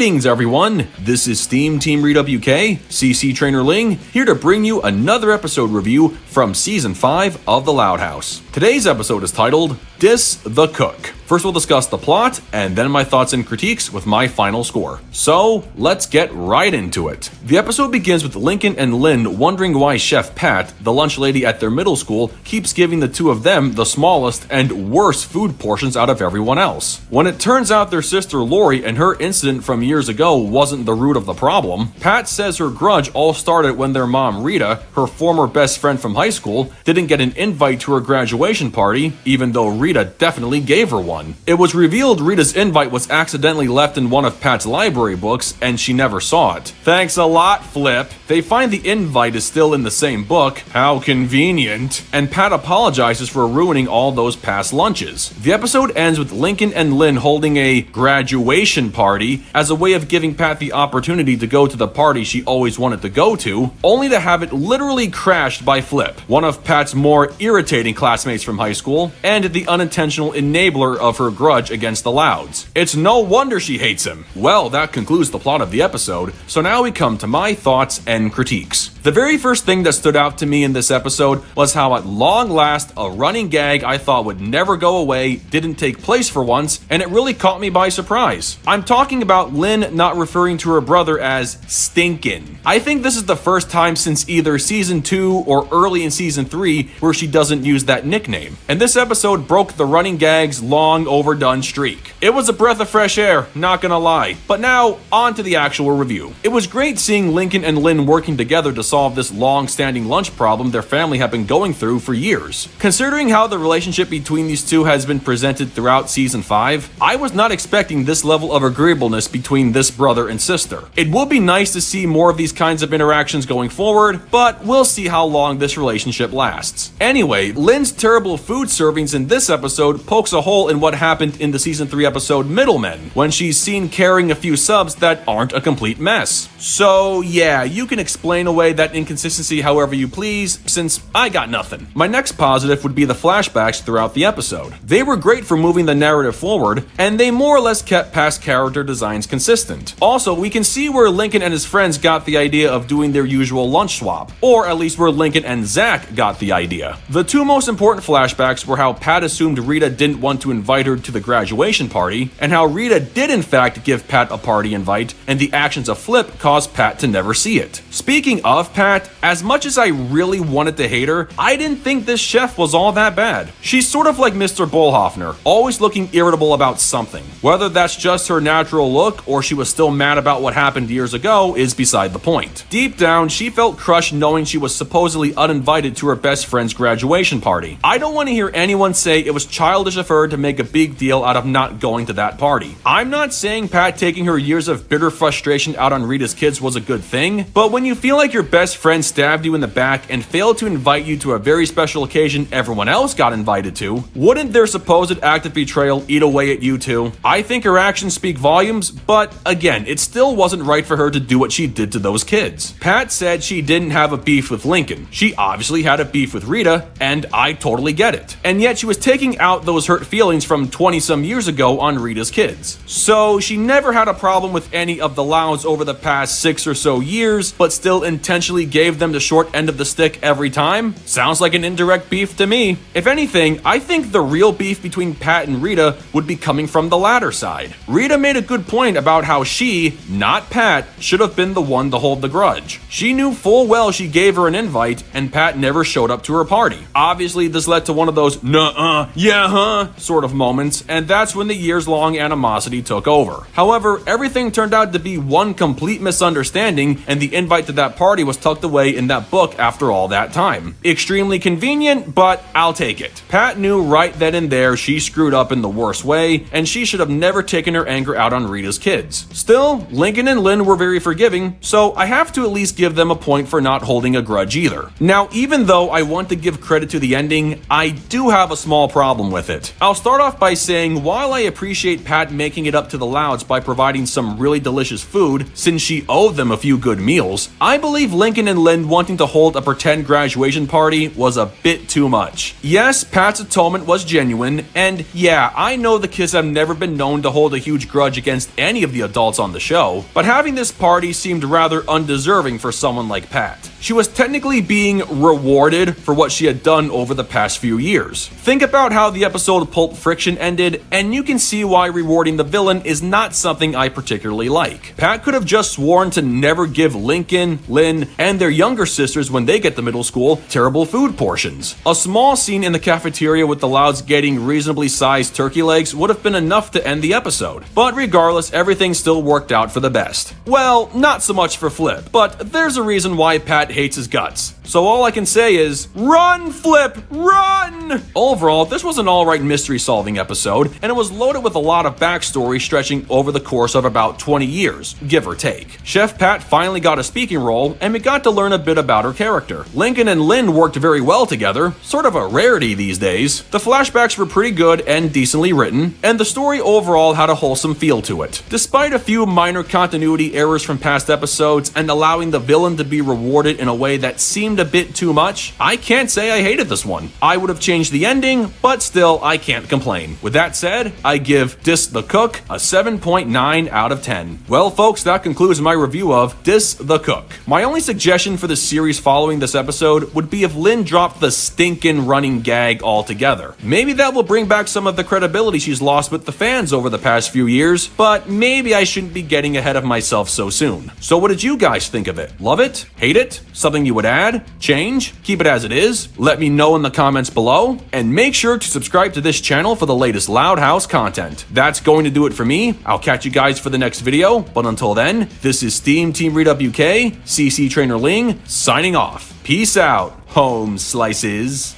Greetings everyone, this is SteamTeamRedubUK, CC Trainor-Ling, here to bring you another episode review from Season 5 of The Loud House. Today's episode is titled, Dis the Cook. First we'll discuss the plot, and then my thoughts and critiques with my final score. So, let's get right into it. The episode begins with Lincoln and Lynn wondering why Chef Pat, the lunch lady at their middle school, keeps giving the two of them the smallest and worst food portions out of everyone else. When it turns out their sister Lori and her incident from years ago wasn't the root of the problem, Pat says her grudge all started when their mom Rita, her former best friend from high school, didn't get an invite to her graduation party, even though Rita definitely gave her one. It was revealed Rita's invite was accidentally left in one of Pat's library books, and she never saw it. Thanks a lot, Flip. They find the invite is still in the same book. How convenient. And Pat apologizes for ruining all those past lunches. The episode ends with Lincoln and Lynn holding a graduation party as a way of giving Pat the opportunity to go to the party she always wanted to go to, only to have it literally crashed by Flip, one of Pat's more irritating classmates from high school, and the unintentional enabler of her grudge against the Louds. It's no wonder she hates him. Well, that concludes the plot of the episode, so now we come to my thoughts and critiques. The very first thing that stood out to me in this episode was how at long last a running gag I thought would never go away didn't take place for once, and it really caught me by surprise. I'm talking about Lynn not referring to her brother as Stinkin'. I think this is the first time since either season 2 or early in season 3 where she doesn't use that nickname, and this episode broke the running gag's long overdone streak. It was a breath of fresh air, not gonna lie. But now, on to the actual review. It was great seeing Lincoln and Lynn working together to solve this long-standing lunch problem their family have been going through for years. Considering how the relationship between these two has been presented throughout season 5, I was not expecting this level of agreeableness between this brother and sister. It would be nice to see more of these kinds of interactions going forward, but we'll see how long this relationship lasts. Anyway, Lynn's terrible food servings in this episode pokes a hole in what happened in the season 3 episode Middlemen, when she's seen carrying a few subs that aren't a complete mess. So yeah, you can explain away that inconsistency however you please, since I got nothing. My next positive would be the flashbacks throughout the episode. They were great for moving the narrative forward, and they more or less kept past character designs consistent. Also, we can see where Lincoln and his friends got the idea of doing their usual lunch swap, or at least where Lincoln and Zach got the idea. The two most important flashbacks were how Pat assumed Rita didn't want to invite her to the graduation party, and how Rita did in fact give Pat a party invite, and the actions of Flip caused Pat to never see it. Speaking of Pat, as much as I really wanted to hate her, I didn't think this chef was all that bad. She's sort of like Mr. Bullhoffner, always looking irritable about something. Whether that's just her natural look or she was still mad about what happened years ago is beside the point. Deep down, she felt crushed knowing she was supposedly uninvited to her best friend's graduation party. I don't want to hear anyone say it was childish of her to make a big deal out of not going to that party. I'm not saying Pat taking her years of bitter frustration out on Rita's kids was a good thing, but when you feel like your best friend stabbed you in the back and failed to invite you to a very special occasion everyone else got invited to, wouldn't their supposed act of betrayal eat away at you too? I think her actions speak volumes, but again, it still wasn't right for her to do what she did to those kids. Pat said she didn't have a beef with Lincoln. She obviously had a beef with Rita, and I totally get it. And yet she was taking out those hurt feelings from 20-some years ago on Rita's kids. So she never had a problem with any of the Louds over the past 6 or so years, but still intentionally gave them the short end of the stick every time? Sounds like an indirect beef to me. If anything, I think the real beef between Pat and Rita would be coming from the latter side. Rita made a good point about how she, not Pat, should have been the one to hold the grudge. She knew full well she gave her an invite, and Pat never showed up to her party. Obviously, this led to one of those nuh-uh, yeah huh sort of moments, and that's when the years-long animosity took over. However, everything turned out to be one complete misunderstanding, and the invite to that party was tucked away in that book after all that time. Extremely convenient, but I'll take it. Pat knew right then and there she screwed up in the worst way, and she should have never taken her anger out on Rita's kids. Still, Lincoln and Lynn were very forgiving, so I have to at least give them a point for not holding a grudge either. Now, even though I want to give credit to the ending, I do have a small problem with it. I'll start off by saying while I appreciate Pat making it up to the Louds by providing some really delicious food, since she owed them a few good meals, I believe Lincoln and Lynn wanting to hold a pretend graduation party was a bit too much. Yes, Pat's atonement was genuine, and yeah, I know the kids have never been known to hold a huge grudge against any of the adults on the show, but having this party seemed rather undeserving for someone like Pat. She was technically being rewarded for what she had done over the past few years. Think about how the episode Pulp Friction ended, and you can see why rewarding the villain is not something I particularly like. Pat could have just sworn to never give Lincoln, Lynn, and their younger sisters when they get to middle school terrible food portions. A small scene in the cafeteria with the Louds getting reasonably sized turkey legs would have been enough to end the episode. But regardless, everything still worked out for the best. Well, not so much for Flip, but there's a reason why Pat hates his guts. So all I can say is, run, Flip, run! Overall, this was an alright mystery solving episode, and it was loaded with a lot of backstory stretching over the course of about 20 years, give or take. Chef Pat finally got a speaking role, and we got to learn a bit about her character. Lincoln and Lynn worked very well together, sort of a rarity these days. The flashbacks were pretty good and decently written, and the story overall had a wholesome feel to it. Despite a few minor continuity errors from past episodes and allowing the villain to be rewarded in a way that seemed a bit too much, I can't say I hated this one. I would have changed the ending, but still, I can't complain. With that said, I give Dis the Cook a 7.9 out of 10. Well, folks, that concludes my review of Dis the Cook. My only suggestion for the series following this episode would be if Lynn dropped the stinkin' running gag altogether. Maybe that will bring back some of the credibility she's lost with the fans over the past few years, but maybe I shouldn't be getting ahead of myself so soon. So what did you guys think of it? Love it? Hate it? Something you would add? Change? Keep it as it is? Let me know in the comments below, and make sure to subscribe to this channel for the latest Loud House content. That's going to do it for me. I'll catch you guys for the next video, but until then, this is SteamTeamRedubUK, CC Trainor-Ling, signing off. Peace out, home slices.